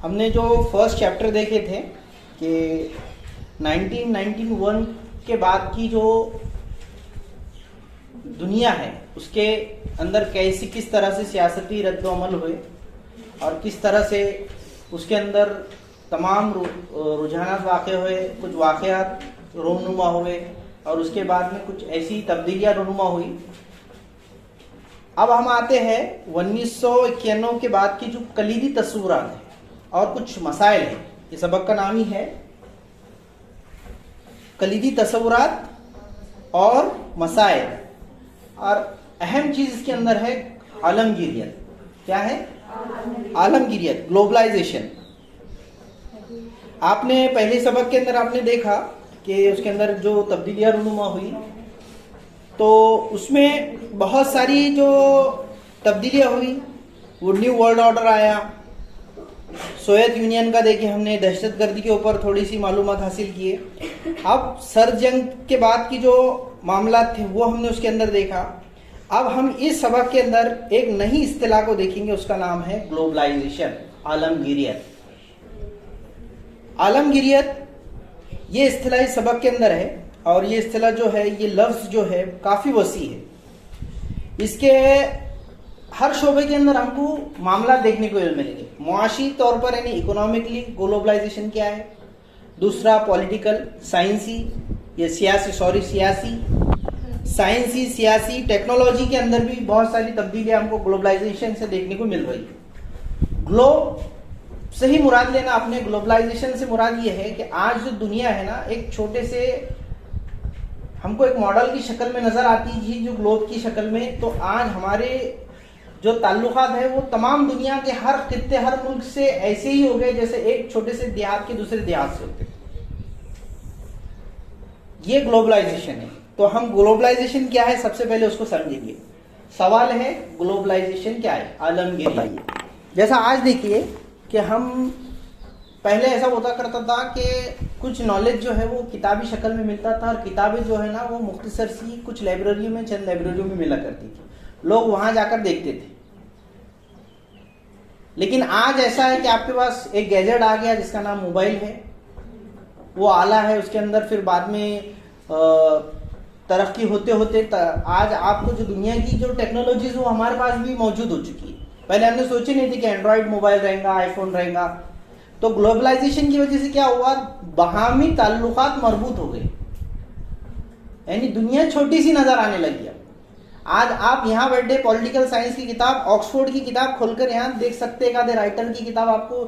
हमने जो first chapter देखे थे कि 1991 के बाद की जो दुनिया है उसके अंदर कैसी किस तरह से सियासती रद्द-ओ-अमल हुए और किस तरह से उसके अंदर तमाम रुझानात वाक़े हुए, कुछ वाक़यात रोनुमा हुए और उसके बाद में कुछ ऐसी तब्दीलियाँ रोनुमा हुई। अब हम आते हैं 1991 के बाद की जो कलीदी तस्वुरात हैं और कुछ मसाइल हैं। ये सबक का नाम ही है कलीदी तस्वुरात और मसाइल। और अहम चीज इसके अंदर है आलमगीरियत। क्या है? आलमगीरियत, ग्लोबलाइजेशन। आपने पहले सबक के अंदर आपने देखा कि उसके अंदर जो तब्दीलियां रूनुमा हुई तो उसमें बहुत सारी जो तब्दीलियां हुई, वो न्यू वर्ल्ड ऑर्डर आया, सोवियत यूनियन का देखिए हमने दहशतगर्दी के ऊपर थोड़ी सी मालूमात हासिल किए। अब सर्द जंग के बाद की जो मामला थे वो हमने उसके अंदर देखा। अब हम इस सबक के अंदर एक नई इस्तिलाह को देखेंगे, उसका नाम है ग्लोबलाइजेशन, आलमगीरियत। आलमगीरियत ये इस्तिलाह इस सबक के अंदर है और ये इस्तिलाह जो है, ये लफ्ज़ जो है काफ़ी वसी है। इसके हर शोबे के अंदर हमको मामला देखने को मिलेंगे। मुआशी तौर पर यानी इकोनॉमिकली ग्लोबलाइजेशन क्या है, दूसरा पॉलिटिकल, साइंसी, ये सियासी, साइंसी, सियासी, टेक्नोलॉजी के अंदर भी बहुत सारी तब्दीलियां हमको ग्लोबलाइजेशन से देखने को मिल रही है। ग्लोब से ही मुराद लेना आपने, ग्लोबलाइजेशन से मुराद ये है कि आज जो दुनिया है ना, एक छोटे से हमको एक मॉडल की शक्ल में नजर आती थी, जो ग्लोब की शक्ल में, तो आज हमारे जो ताल्लुकात है वो तमाम दुनिया के हर खित्ते, हर मुल्क से ऐसे ही हो गए जैसे एक छोटे से देहात के दूसरे देहात से होते। ये ग्लोबलाइजेशन है। तो हम ग्लोबलाइजेशन क्या है सबसे पहले उसको समझेंगे। सवाल है ग्लोबलाइजेशन क्या है, आलमगीरी। जैसा आज देखिए कि हम पहले ऐसा होता करता था कि कुछ नॉलेज जो है वो किताबी शक्ल में मिलता था और किताबें जो है ना वो मुख्तसर सी कुछ लाइब्रेरियों में, चंद लाइब्रेरियों में मिला करती थी, लोग वहां जाकर देखते थे। लेकिन आज ऐसा है कि आपके पास एक गैजेट आ गया जिसका नाम मोबाइल है, वो आला है, उसके अंदर फिर बाद में तरक्की होते होते आज आपको जो दुनिया की जो टेक्नोलॉजीज वो हमारे पास भी मौजूद हो चुकी है। पहले हमने सोची नहीं थी कि एंड्रॉइड मोबाइल रहेगा, आईफोन रहेगा। तो ग्लोबलाइजेशन की वजह से क्या हुआ, बाहमी ताल्लुकात मरबूत हो गए, यानी दुनिया छोटी सी नजर आने लगी। आज आप यहाँ बैठे पॉलिटिकल साइंस की किताब, ऑक्सफोर्ड की किताब खोलकर यहाँ देख सकते हैं, एक राइटर की किताब आपको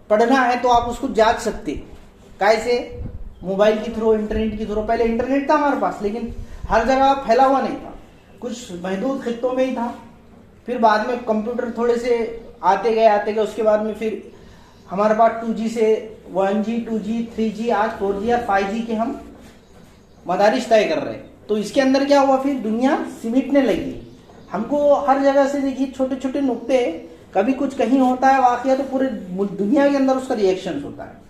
पढ़ना है तो आप उसको जांच सकते। कैसे? मोबाइल के थ्रू, इंटरनेट के थ्रू। पहले इंटरनेट था हमारे पास लेकिन हर जगह फैला हुआ नहीं था, कुछ महदूद खित्तों में ही था। फिर बाद में कंप्यूटर थोड़े से आते गए, उसके बाद में फिर हमारे पास 2G से 1G, 2G, 3G, आज 4G और 5G के हम मदारिज तय कर रहे हैं। तो इसके अंदर क्या हुआ, फिर दुनिया सिमटने लगी। हमको हर जगह से देखिए छोटे छोटे नुक्ते, कभी कुछ कहीं होता है वाकया तो पूरे दुनिया के अंदर उसका रिएक्शन होता है।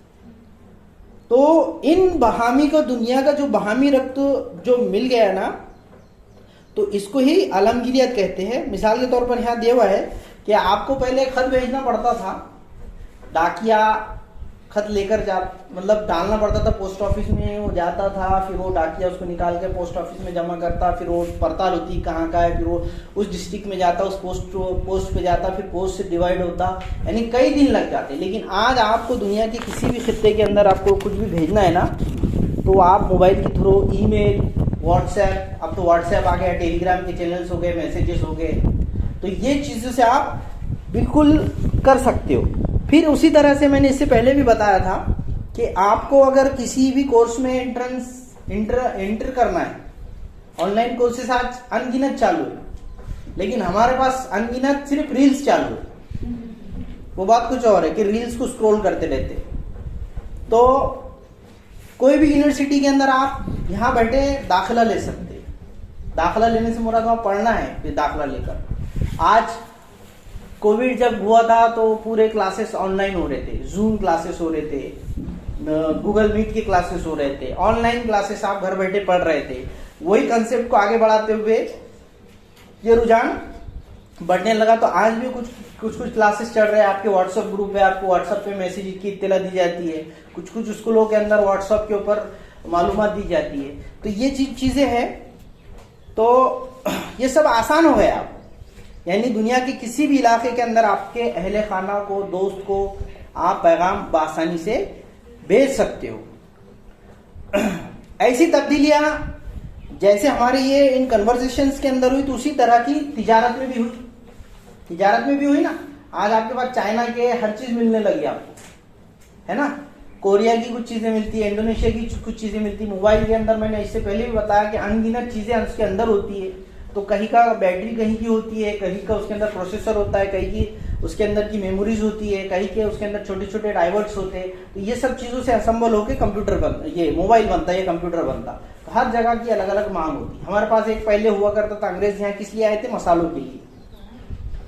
तो इन बहामी को, दुनिया का जो बहामी रब्त जो मिल गया ना, तो इसको ही आलमगीरियत कहते हैं। मिसाल के तौर पर यहाँ दिया हुआ है कि आपको पहले खत भेजना पड़ता था, डाकिया खत लेकर मतलब डालना पड़ता था पोस्ट ऑफिस में, वो जाता था, फिर वो डाकिया उसको निकाल के पोस्ट ऑफिस में जमा करता, फिर वो पड़ताल होती कहाँ का है, फिर वो उस डिस्ट्रिक्ट में जाता, उस पोस्ट पे जाता, फिर पोस्ट से डिवाइड होता, यानी कई दिन लग जाते। लेकिन आज आपको दुनिया के किसी भी खित्ते के अंदर आपको कुछ भी भेजना है ना, तो आप मोबाइल के थ्रू, ईमेल, व्हाट्सएप, अब तो व्हाट्सएप आ गया, टेलीग्राम के चैनल्स हो गए, मैसेजेस हो गए, तो ये चीज़ों से आप बिल्कुल कर सकते हो। फिर उसी तरह से मैंने इससे पहले भी बताया था कि आपको अगर किसी भी कोर्स में एंटर करना है, ऑनलाइन कोर्सेस आज अनगिनत चालू है, लेकिन हमारे पास अनगिनत सिर्फ रील्स चालू है। वो बात कुछ और है कि रील्स को स्क्रॉल करते रहते। तो कोई भी यूनिवर्सिटी के अंदर आप यहाँ बैठे दाखिला ले सकते हैं। दाखिला लेने से मुराद वहाँ पढ़ना है, फिर दाखिला लेकर। आज कोविड जब हुआ था तो पूरे क्लासेस ऑनलाइन हो रहे थे, जूम क्लासेस हो रहे थे, गूगल मीट के क्लासेस हो रहे थे, ऑनलाइन क्लासेस आप घर बैठे पढ़ रहे थे। वही कंसेप्ट को आगे बढ़ाते हुए ये रुझान बढ़ने लगा। तो आज भी कुछ क्लासेस चल रहे हैं, आपके व्हाट्सएप ग्रुप है, आपको व्हाट्सएप पे मैसेज की इत्तला दी जाती है, कुछ स्कूलों के अंदर व्हाट्सएप के ऊपर मालूमात दी जाती है। तो ये चीजें हैं, तो ये सब आसान हो गया आप, यानी दुनिया के किसी भी इलाके के अंदर आपके अहले खाना को, दोस्त को आप पैगाम बआसानी से भेज सकते हो। ऐसी तब्दीलियां जैसे हमारे ये इन कन्वर्सेशंस के अंदर हुई, तो उसी तरह की तिजारत में भी हुई। तिजारत में भी हुई ना, आज आपके पास चाइना के हर चीज मिलने लगी आपको, है ना। कोरिया की कुछ चीजें मिलती है, इंडोनेशिया की कुछ चीजें मिलती है। मोबाइल के अंदर मैंने इससे पहले भी बताया कि अनगिनत चीजें उसके अंदर होती है। तो कहीं का बैटरी कहीं की होती है, कहीं का उसके अंदर प्रोसेसर होता है, कहीं की उसके अंदर की मेमोरीज होती है, कहीं के उसके अंदर छोटे छोटे डाइवर्ट्स होते हैं। तो ये सब चीजों से असेंबल होकर कंप्यूटर ये मोबाइल बनता है, ये कंप्यूटर बनता। तो हर जगह की अलग अलग मांग होती है। हमारे पास एक पहले हुआ करता था, अंग्रेज यहाँ किस लिए आए थे? मसालों के लिए।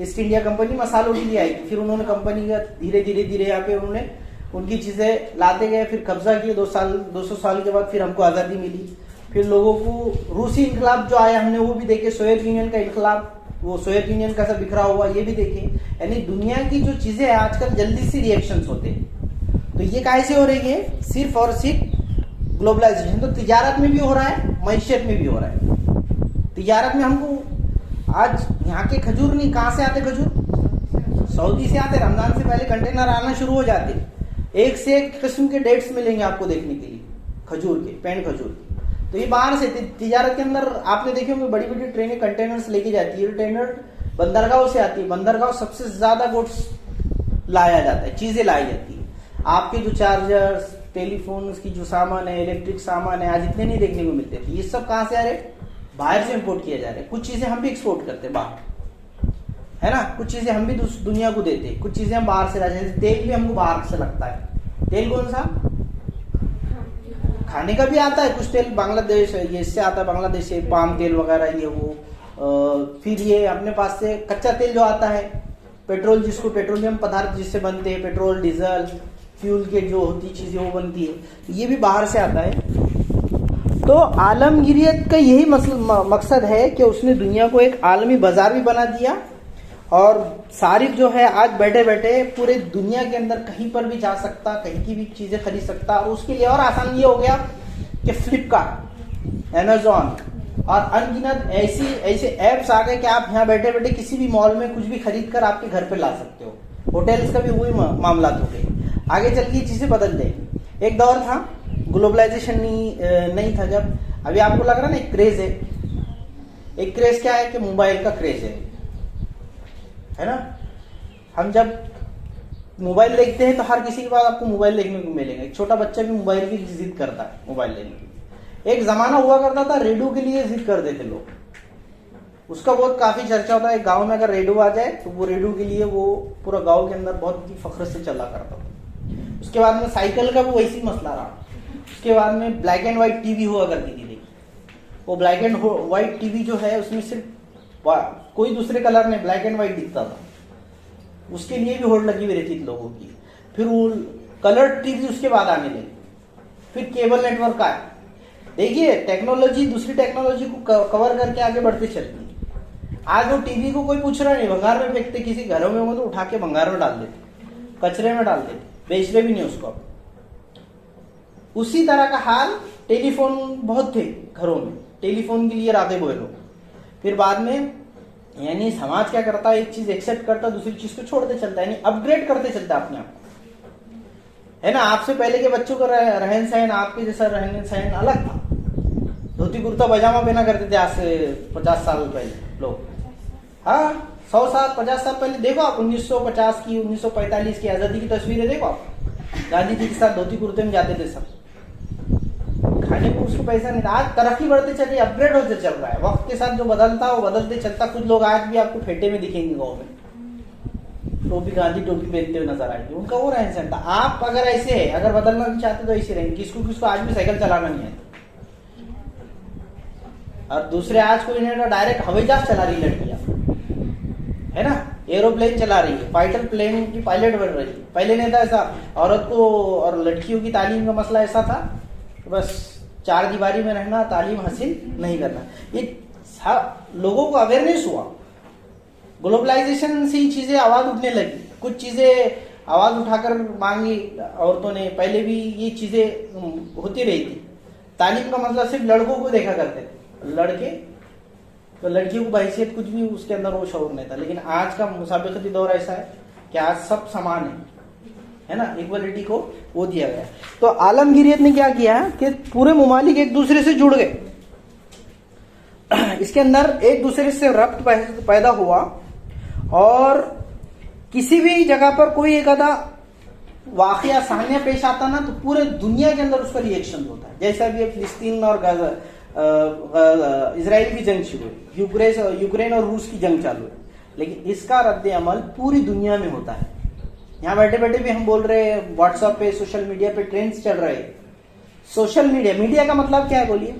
ईस्ट इंडिया कंपनी मसालों के लिए आई थी। फिर उन्होंने कंपनी का धीरे धीरे यहाँ पे उन्होंने उनकी चीजें लाते गए, फिर कब्जा किए। 200 साल के बाद फिर हमको आजादी मिली। फिर लोगों को रूसी इनकलाब जो आया हमने वो भी देखे, सोवियत यूनियन का इनकलाब, वो सोवियत यूनियन का सब बिखरा हुआ ये भी देखे। यानी दुनिया की जो चीजें हैं आजकल जल्दी से रिएक्शंस होते हैं। तो ये कैसे हो रही है? सिर्फ और सिर्फ ग्लोबलाइजेशन। तो तिजारत में भी हो रहा है, मईशत में भी हो रहा है। तिजारत में हमको आज यहाँ के खजूर नहीं, कहाँ से आते खजूर? सऊदी से आते। रमजान से पहले कंटेनर आना शुरू हो जाते। एक से एक किस्म के डेट्स मिलेंगे आपको देखने के लिए, खजूर के, पेड़ खजूर। तो ये बाहर से तिजारत के अंदर आपने देखे होंगे, बड़ी बड़ी ट्रेनें कंटेनर्स लेके जाती है। ट्रेनर बंदरगाह से आती है। बंदरगाह सबसे ज्यादा गुड्स लाया जाता है, चीजें लाई जाती है। आपके जो चार्जर्स, टेलीफोन की जो सामान है, इलेक्ट्रिक सामान है, आज इतने नहीं देखने को मिलते थे। ये सब कहाँ से आ रहे? बाहर से इंपोर्ट किया जा रहा है। कुछ चीजें हम भी एक्सपोर्ट करते हैं बाहर, है ना। कुछ चीजें हम भी दुनिया को देते हैं, कुछ चीजें हम बाहर से लाते हैं। तेल भी हमको बाहर से लगता है। तेल कौन सा? खाने का भी आता है। कुछ तेल बांग्लादेश ये इससे आता है, बांग्लादेश से पाम तेल वगैरह ये वो। फिर ये अपने पास से कच्चा तेल जो आता है, पेट्रोल, जिसको पेट्रोलियम पदार्थ जिससे बनते हैं, पेट्रोल, डीजल, फ्यूल के जो होती चीजें वो बनती है, ये भी बाहर से आता है। तो आलमगीरियत का यही मकसद है कि उसने दुनिया को एक आलमी बाजार भी बना दिया। और सारिफ जो है आज बैठे बैठे पूरे दुनिया के अंदर कहीं पर भी जा सकता, कहीं की भी चीजें खरीद सकता। और उसके लिए और आसान ये हो गया कि फ्लिपकार्ट, अमेजॉन और अनगिनत ऐसे ऐप्स आ गए कि आप यहाँ बैठे बैठे किसी भी मॉल में कुछ भी खरीद कर आपके घर पे ला सकते हो। होटल्स का भी वही मामला हो गए। आगे चल के चीजें बदल जाएगी। एक दौर था ग्लोबलाइजेशन नहीं था, जब अभी आपको लग रहा है ना एक क्रेज है। एक क्रेज क्या है कि मोबाइल का क्रेज है ना। हम जब मोबाइल देखते हैं तो हर किसी के पास आपको मोबाइल देखने को मिलेगा। एक छोटा बच्चा भी मोबाइल की जिद करता है, मोबाइल लेने की। एक जमाना हुआ करता था रेडियो के लिए जिद करते थे लोग, उसका बहुत काफी चर्चा होता है। गांव में अगर रेडियो आ जाए तो वो रेडियो के लिए वो पूरा गांव के अंदर बहुत ही फख्र से चला करता था। उसके बाद में साइकिल का भी वैसी मसला रहा। उसके बाद में ब्लैक एंड व्हाइट टीवी हुआ करती थी। वो ब्लैक एंड व्हाइट टीवी जो है उसमें सिर्फ कोई दूसरे कलर में ब्लैक एंड व्हाइट दिखता था, उसके लिए भी होड़ लगी हुई रहती थी लोगों की। फिर वो कलर टीवी उसके बाद आने लगी। फिर केबल नेटवर्क आया। देखिए टेक्नोलॉजी दूसरी टेक्नोलॉजी को कवर करके आगे बढ़ते चलती है। आज वो टीवी को कोई पूछ रहा नहीं, भंगार में फेंकते। किसी घरों में हो तो उठा के भंगार में डाल देते, कचरे में डाल देते, बेच रहे भी नहीं उसको। उसी तरह का हाल टेलीफोन बहुत थे घरों में, टेलीफोन के लिए राधे बोए लोग। फिर बाद में यानी समाज क्या करता है, एक चीज एक्सेप्ट करता, दूसरी चीज को छोड़ते चलता है, यानी अपग्रेड करते चलता है अपने आप को, है ना। आपसे पहले के बच्चों का रहन सहन आपके जैसा रहन सहन अलग था। धोती कुर्ता पजामा पहना करते थे आज से 50 साल पहले लोग। हाँ 100 साल 50 साल पहले देखो आप 1950 की 1945 की आजादी की तस्वीरें देखो आप। गांधी जी के साथ धोती कुर्ते में जाते थे सब। खाने को उसको पैसा नहीं था। आज तरक्की बढ़ते चली, अपग्रेड होते चल रहा है। वक्त के साथ जो बदलता वो बदलते चलता। कुछ लोग आज भी आपको फेटे में दिखेंगे गाँव में, टोपी गांधी टोपी पहनते हुए नजर आएंगे। उनका वो रहन सहन था। आप अगर ऐसे है, अगर बदलना भी चाहते तो ऐसे रहेंगे। किसको आज भी साइकिल चलाना नहीं आता। और दूसरे आज कोई नहीं, डायरेक्ट हवाई जहाज चला रही लड़कियां, है ना, एरोप्लेन चला रही है, फाइटर प्लेन की पायलट बन रही है। पहले नहीं था ऐसा। औरत को और लड़कियों की तालीम का मसला ऐसा था कि बस 4 दीवारी में रहना, तालीम हासिल नहीं करना। ये लोगों को अवेयरनेस हुआ ग्लोबलाइजेशन से ही चीजें आवाज उठने लगी, कुछ चीजें आवाज उठाकर मांगी औरतों ने, पहले भी ये चीजें होती रही थी। तालीम का मतलब सिर्फ लड़कों को देखा करते थे, लड़के तो लड़कियों को बहैसियत कुछ भी उसके अंदर वो शौर नहीं था। लेकिन आज का मुसाबिकती दौर ऐसा है कि आज सब समान है ना, इक्वलिटी को वो दिया गया। तो आलमगीरियत ने क्या किया कि पूरे मुमालिक एक दूसरे से जुड़ गए, इसके अंदर एक दूसरे से रब्त पैदा हुआ, और किसी भी जगह पर कोई एक आधा वाकया सामने पेश आता ना तो पूरे दुनिया के अंदर उसका रिएक्शन होता है। जैसा अभी फिलिस्तीन और इजराइल की जंग शुरू हुई, यूक्रेन और रूस की जंग चालू है, लेकिन इसका रद्द अमल पूरी दुनिया में होता है। यहाँ बैठे बैठे भी हम बोल रहे हैं, व्हाट्सएप पे, सोशल मीडिया पे ट्रेंड्स चल रहे हैं। सोशल मीडिया, मीडिया का मतलब क्या है बोलिए?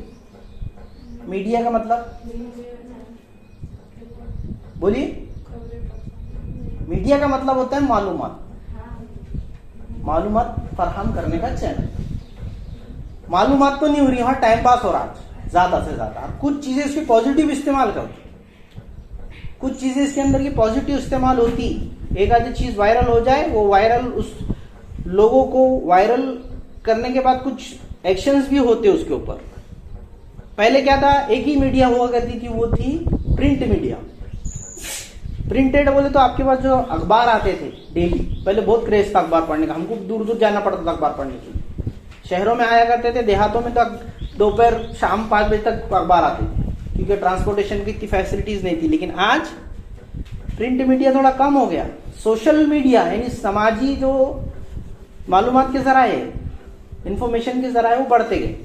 मीडिया का मतलब बोलिए? मीडिया का मतलब होता है मालूमात, मालूमात फराहम करने का चैनल। मालूमात तो नहीं हो रही, वहां टाइम पास हो रहा है ज्यादा से ज्यादा। कुछ चीजें इसकी पॉजिटिव इस्तेमाल करो, कुछ चीजें इसके अंदर की पॉजिटिव इस्तेमाल होती। एक आधी चीज वायरल हो जाए, वो वायरल उस लोगों को वायरल करने के बाद कुछ एक्शंस भी होते उसके ऊपर। पहले क्या था, एक ही मीडिया हुआ करती थी, वो थी प्रिंट मीडिया। प्रिंटेड बोले तो आपके पास जो अखबार आते थे डेली, पहले बहुत क्रेज था अखबार पढ़ने का, हमको दूर दूर जाना पड़ता था अखबार पढ़ने के लिए। शहरों में आया करते थे, देहातों में तो दोपहर शाम 5 बजे तक अखबार आते थे, क्योंकि ट्रांसपोर्टेशन की इतनी फैसिलिटीज नहीं थी। लेकिन आज प्रिंट मीडिया थोड़ा कम हो गया, सोशल मीडिया यानी समाजी जो मालूमात के जराए, इंफॉर्मेशन के जराए वो बढ़ते गए।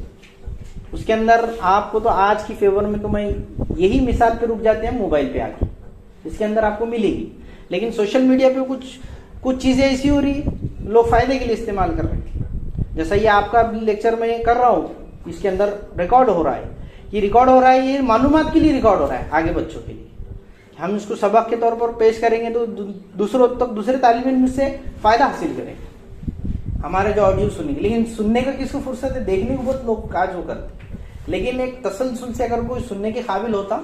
उसके अंदर आपको तो आज की फेवर में तो मैं यही मिसाल पे रुक जाते हैं, मोबाइल पे आके इसके अंदर आपको मिलेगी। लेकिन सोशल मीडिया पे कुछ चीजें ऐसी हो रही, लोग फायदे के लिए इस्तेमाल कर रहे हैं। जैसा ये आपका लेक्चर मैं कर रहा हूं, इसके अंदर रिकॉर्ड हो रहा है, ये रिकॉर्ड हो रहा है, ये मालूमात के लिए रिकॉर्ड हो रहा है आगे बच्चों के लिए। हम इसको सबक के तौर पर पेश करेंगे तो दूसरों तक, दूसरे तालिब इल्म से फायदा हासिल करेंगे हमारे जो ऑडियो सुनेंगे। लेकिन सुनने का किसको फुर्सत है, देखने को बहुत लोग आज वो करते। लेकिन एक तसलसल से अगर कोई सुनने के काबिल होता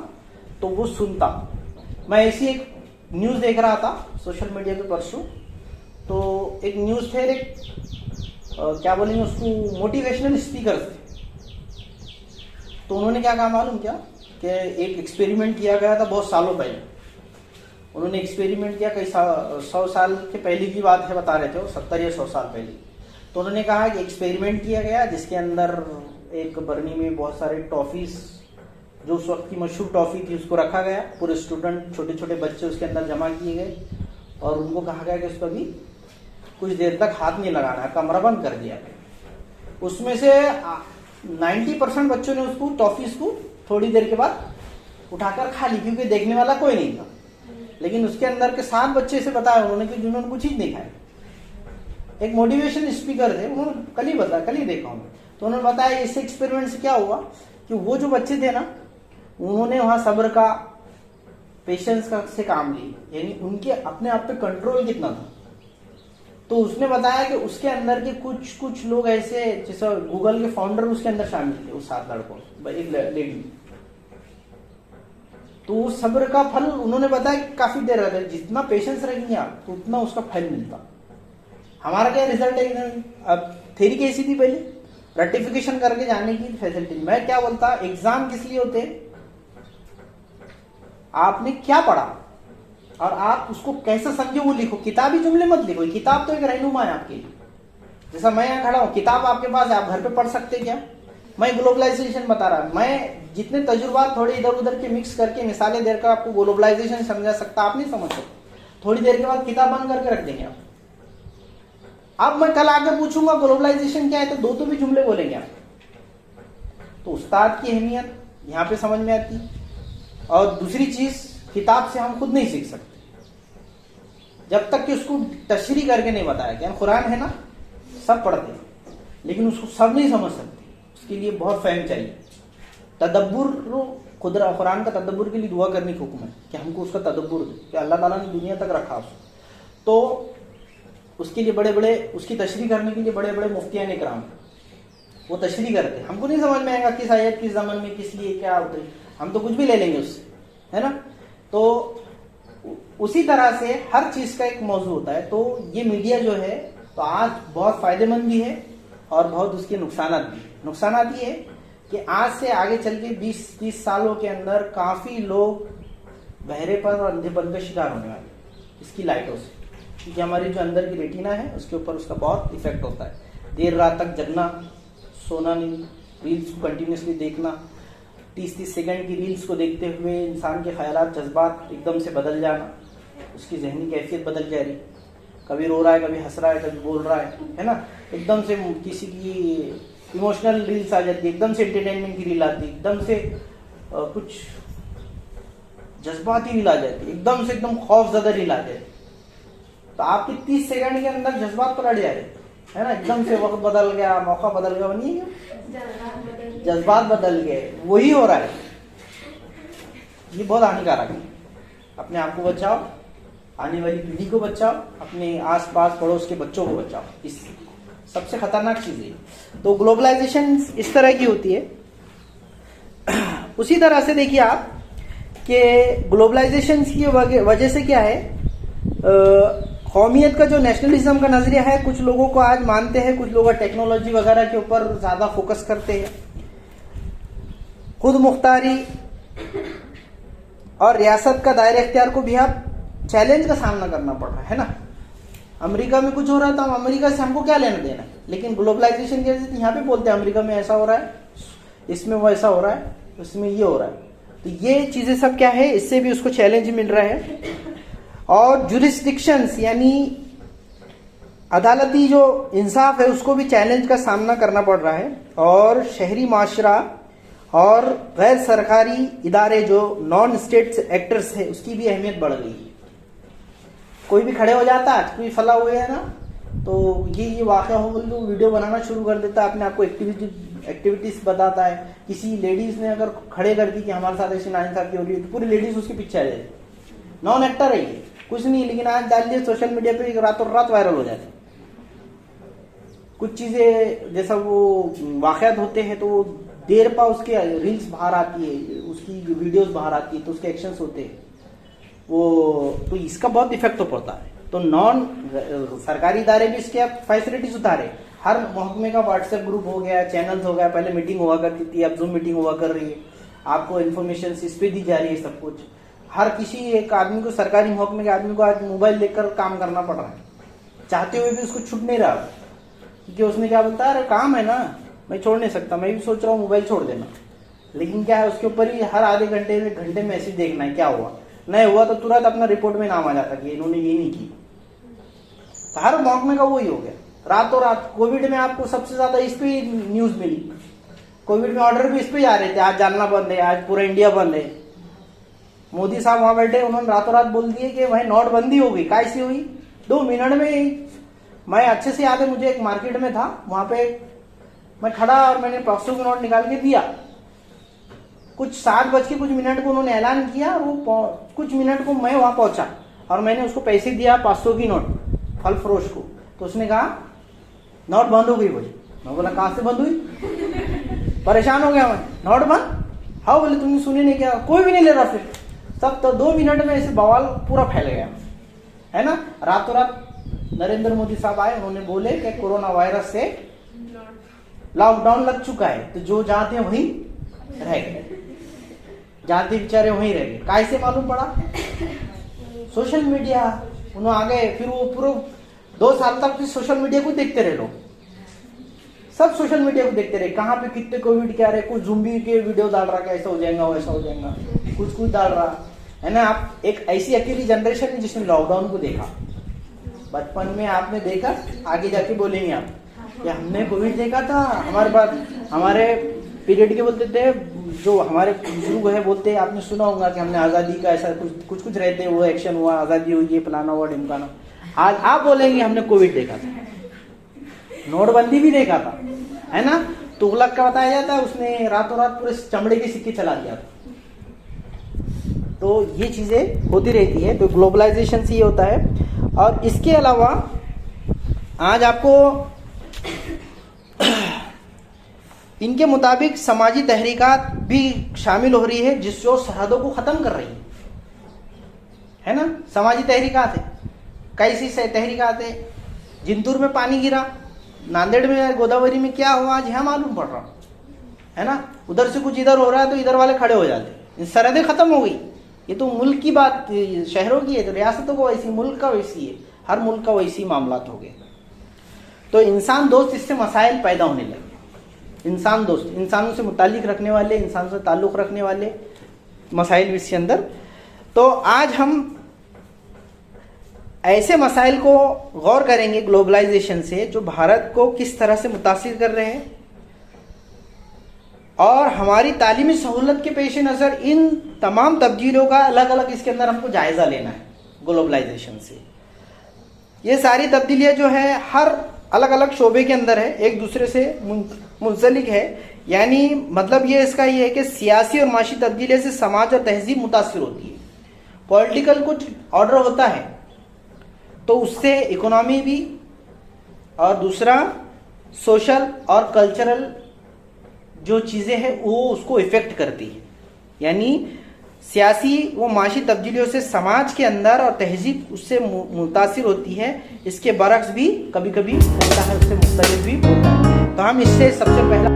तो वो सुनता। मैं ऐसी एक न्यूज देख रहा था सोशल मीडिया पे परसों, तो एक न्यूज थे, एक क्या बोलेंगे उसको, मोटिवेशनल स्पीकर थे। तो उन्होंने क्या कहा मालूम क्या, कि एक एक्सपेरिमेंट किया गया था बहुत सालों पहले। उन्होंने एक्सपेरिमेंट किया कई 100 साल के पहले की बात है, बता रहे थे वो 70 या 100 साल पहले। तो उन्होंने कहा कि एक्सपेरिमेंट किया गया जिसके अंदर एक बरनी में बहुत सारे टॉफीज, जो उस वक्त की मशहूर टॉफी थी, उसको रखा गया। पूरे स्टूडेंट, छोटे छोटे बच्चे उसके अंदर जमा किए गए और उनको कहा गया कि उसको अभी कुछ देर तक हाथ नहीं लगाना है, कमरा बंद कर दिया गया। उसमें से 90% बच्चों ने उसको, टॉफीज को थोड़ी देर के बाद उठाकर खा ली, क्योंकि देखने वाला कोई नहीं था। लेकिन उसके अंदर के 7 बच्चे से बताया उन्होंने कि जिन्होंने कुछ ही नहीं खाया। एक मोटिवेशन स्पीकर थे, उन्होंने कल ही देखा हूँ, तो उन्होंने बताया इस एक्सपेरिमेंट से क्या हुआ कि वो जो बच्चे थे ना, उन्होंने वहां सब्र का, पेशेंस का से काम ली, यानी उनके अपने आप पे कंट्रोल कितना था। तो उसने बताया कि उसके अंदर के कुछ लोग ऐसे, जैसे गूगल के फाउंडर उसके अंदर शामिल थे, उस 7 लड़कों, एक लेडी। तो सब्र का फल उन्होंने बताया कि काफी देर रहता है, जितना पेशेंस रखेंगे आप उतना उसका फल मिलता। हमारा क्या रिजल्ट है, अब थ्योरी कैसी थी पहले, रटिफिकेशन करके जाने की फैसिलिटी। मैं क्या बोलता, एग्जाम किस लिए होते, आपने क्या पढ़ा और आप उसको कैसे समझे वो लिखो। किताबी जुमले मत लिखो, किताब तो एक रहनुमा है आपके लिए। जैसा मैं यहाँ खड़ा हूँ, किताब आपके पास है, आप घर पे पढ़ सकते क्या? मैं ग्लोबलाइजेशन बता रहा हूँ, मैं जितने तजुर्बात थोड़े इधर उधर के मिक्स करके मिसालें देकर आपको ग्लोबलाइजेशन समझा सकता, आप नहीं समझ सकते। थोड़ी देर के बाद किताब बंद करके रख देंगे आप। अब मैं कल आकर पूछूंगा ग्लोबलाइजेशन क्या है, तो 2 तो भी जुमले बोलेंगे आप। तो उस्ताद की अहमियत यहाँ पे समझ में आती। और दूसरी चीज, किताब से हम खुद नहीं सीख सकते जब तक कि उसको तशरीह करके नहीं बताया गया। कुरान है ना, सब पढ़ते हैं, लेकिन उसको सब नहीं समझ सकते, उसके लिए बहुत फहम चाहिए। तदब्बुर, खुदरा कुरान का तदब्बुर के लिए दुआ करने की हुक्म है कि हमको उसका तदब्बुर दे, कि अल्लाह ताला ने दुनिया तक रखा उसको। तो उसके लिए बड़े बड़े, उसकी तशरीह करने के लिए बड़े बड़े मुफ्तियान इकराम वो तशरीह करते हैं। हमको नहीं समझ में आएगा किस आयत किस ज़मान में किस लिए क्या होते, हम तो कुछ भी ले लेंगे उससे, है ना। तो उसी तरह से हर चीज का एक मौजू होता है। तो ये मीडिया जो है तो आज बहुत फायदेमंद भी है और बहुत उसके नुकसानात भी। नुकसानात ये है कि आज से आगे चल के 20-30 सालों के अंदर काफी लोग बहरेपन और अंधेपन का शिकार होने वाले इसकी लाइटों से, क्योंकि हमारी जो अंदर की रेटिना है उसके ऊपर उसका बहुत इफेक्ट होता है। देर रात तक जगना, सोना नहीं, रील्स को कंटिन्यूसली देखना, 30-30 सेकंड की रील्स को देखते हुए इंसान के ख्यालात जज्बात एकदम से बदल जाना, उसकी जहनी कैफियत बदल जा रही, कभी रो रहा है, कभी हंस रहा है, कभी बोल रहा है ना। एकदम से किसी की इमोशनल रील्स आ जाती है, एकदम से एंटरटेनमेंट की रील आती है, एकदम से कुछ जज्बाती रील आ जाती है, एकदम से एकदम खौफजदा रील आ जाती है। तो आपके 30 सेकंड के अंदर जज्बात पलट जा रहे है ना, एकदम से वक्त बदल गया, मौका बदल गया, नहीं है, जज्बात बदल गए, वही हो रहा है। ये बहुत हानिकारक है। अपने आप को बचाओ, आने वाली पीढ़ी को बचाओ, अपने आसपास पड़ोस के बच्चों को बचाओ। इस सबसे खतरनाक चीज है। तो ग्लोबलाइजेशन इस तरह की होती है। उसी तरह से देखिए आप कि ग्लोबलाइजेशन की वजह से क्या है, कौमियत का जो नेशनलिज्म का नजरिया है, कुछ लोगों को आज मानते हैं, कुछ लोग टेक्नोलॉजी वगैरह के ऊपर ज्यादा फोकस करते हैं। खुद मुख्तारी और रियासत का दायरा इख्तियार को भी आप चैलेंज का सामना करना पड़ रहा है ना। अमेरिका में कुछ हो रहा था, अमेरिका से हमको क्या लेना देना, लेकिन ग्लोबलाइजेशन के वजह से यहाँ पे बोलते हैं अमेरिका में ऐसा हो रहा है, इसमें वो ऐसा हो रहा है, इसमें ये हो रहा है। तो ये चीजें सब क्या है, इससे भी उसको चैलेंज मिल रहा है। और जुरिस्डिक्शंस यानी अदालती जो इंसाफ है उसको भी चैलेंज का सामना करना पड़ रहा है। और शहरी माशरा और गैर सरकारी इदारे जो नॉन स्टेट एक्टर्स है उसकी भी अहमियत बढ़ गई है। कोई भी खड़े हो जाता है, कोई फला हुए है ना, तो ये वाक़या हो बोल तो वीडियो बनाना शुरू कर देता है, अपने आपको एक्टिविटीज बताता है। किसी लेडीज ने अगर खड़े कर दी कि हमारे साथ ऐसी नाइंसाफी हो रही है, तो पूरी लेडीज उसके पीछे आ जाती। नॉन एक्टर है ये, कुछ नहीं, लेकिन आज डाल दिए सोशल मीडिया पे, रातों रात वायरल हो जाते। कुछ चीजें जैसा वो वाकयात होते हैं तो देर पा उसके रील्स बाहर आती है, उसकी वीडियोस बाहर आती है, तो उसके एक्शंस होते हैं वो, तो इसका बहुत इफेक्ट तो पड़ता है। तो नॉन सरकारी इदारे भी इसके अब फैसिलिटीज उतारे, हर महकमे का व्हाट्सएप ग्रुप हो गया, चैनल्स हो गया, पहले मीटिंग हुआ करती थी, अब जूम मीटिंग हुआ कर रही है, आपको इन्फॉर्मेशन इस पे दी जा रही है सब कुछ। हर किसी एक आदमी को, सरकारी महकमे के आदमी को आज मोबाइल लेकर काम करना पड़ रहा है, चाहते हुए भी उसको छूट नहीं रहा, क्योंकि उसने क्या बोलता है, अरे काम है ना, मैं छोड़ नहीं सकता, मैं भी सोच रहा हूँ मोबाइल छोड़ देना, लेकिन क्या है उसके ऊपर ही हर आधे घंटे में मैसेज देखना है क्या हुआ, नहीं हुआ तो तुरंत अपना रिपोर्ट में नाम आ जाता कि इन्होंने ये नहीं की। तो हर महकमे का वही हो गया। रातों रात कोविड में आपको सबसे ज्यादा इस पे न्यूज मिली, कोविड में ऑर्डर भी इस पे ही आ रहे थे, आज जानना बंद है, आज पूरा इंडिया बंद है। मोदी साहब वहां बैठे, उन्होंने रातों रात बोल दिए कि वही नोटबंदी हो गई। कैसी हुई? 2 मिनट में ही। मैं अच्छे से याद है, मुझे एक मार्केट में था, वहां पे मैं खड़ा और मैंने 500 का नोट निकाल के दिया। कुछ 7 बज के कुछ मिनट को उन्होंने ऐलान किया, वो कुछ मिनट को मैं वहां पहुंचा और मैंने उसको पैसे दिया 500 की नोट फल फरोश को। तो उसने कहा नोट बंद हो गई बोली। मैं बोला कहां से बंद हुई? परेशान हो गया मैं, नोट बंद? हाँ बोले तुमने सुने नहीं क्या? कोई भी नहीं ले रहा। फिर सब तो 2 मिनट में ऐसे बवाल पूरा फैल गया है ना। रातों रात नरेंद्र मोदी साहब आए, उन्होंने बोले कि कोरोना वायरस से लॉकडाउन लग चुका है, तो जो जाते हैं वहीं रह गए, जाते बेचारे वहीं रह गए। कैसे मालूम पड़ा? Social media. उन्होंने आ गए, फिर वो पूरे 2 साल तक सोशल मीडिया को देखते रहे लोग, सब सोशल मीडिया को देखते रहे, कहाँ पे कितने कोविड क्या रहे, कुछ ज़ुम्बी के वीडियो डाल रहा, कैसा हो जाएगा वैसा हो जाएगा, कुछ डाल रहा है ना। आप एक ऐसी अकेली जनरेशन है जिसने लॉकडाउन को देखा, बचपन में आपने देखा, आगे जाके बोलेंगे आप कि हमने कोविड देखा था, हमारे पास हमारे पीरियड के बोलते थे, जो हमारे बुजुर्ग है बोलते हैं, आपने सुना होगा कि हमने आज़ादी का ऐसा कुछ रहते, वो एक्शन हुआ, आज़ादी हुई, ये फलाना हुआ ढिमकाना। आज आप बोलेंगे हमने कोविड देखा था, नोटबंदी भी देखा था, है ना। तुगलक का बताया जाता है, उसने रातों रात पूरे चमड़े के सिक्के चला दिया था। तो ये चीजें होती रहती है। तो ग्लोबलाइजेशन से ये होता है। और इसके अलावा आज आपको इनके मुताबिक समाजी तहरीकात भी शामिल हो रही है, जिस जो सरहदों को खत्म कर रही है है ना, समाजी तहरीकात है, कैसी से तहरीकात है। जिंतूर में पानी गिरा, नांदेड़ में गोदावरी में क्या हुआ आज यहाँ मालूम पड़ रहा है ना। उधर से कुछ इधर हो रहा है तो इधर वाले खड़े हो जाते, सरहदें खत्म हो गई। ये तो मुल्क की बात, शहरों की है, तो रियासतों को वैसी, मुल्क का वैसी है, हर मुल्क का वैसी मामलात हो गए। तो इंसान दोस्त, इससे मसाइल पैदा होने लगे। इंसान दोस्त, इंसानों से मुताल्लिक रखने वाले, इंसानों से ताल्लुक़ रखने वाले मसाइल इसके अंदर। तो आज हम ऐसे मसाइल को गौर करेंगे ग्लोबलाइजेशन से, जो भारत को किस तरह से मुतासिर कर रहे हैं, और हमारी तालीमी सहूलत के पेश नज़र इन तमाम तब्दीलियों का अलग अलग इसके अंदर हमको जायज़ा लेना है। ग्लोबलाइजेशन से ये सारी तब्दीलियाँ जो है हर अलग अलग शोबे के अंदर है, एक दूसरे से मुंसलिक है। यानी मतलब ये इसका ये है कि सियासी और माशी तब्दीली से समाज और तहजीब मुतासिर होती है। पॉलिटिकल कुछ ऑर्डर होता है तो उससे इकोनॉमी भी, और दूसरा सोशल और कल्चरल जो चीज़ें हैं वो उसको इफ़ेक्ट करती है। यानी सियासी व माशी तब्दीलियों से समाज के अंदर और तहजीब उससे मुतासिर होती है। इसके बरक्स भी कभी कभी होता है, उससे मुख्तलिफ भी होता है। तो हम इससे सबसे पहला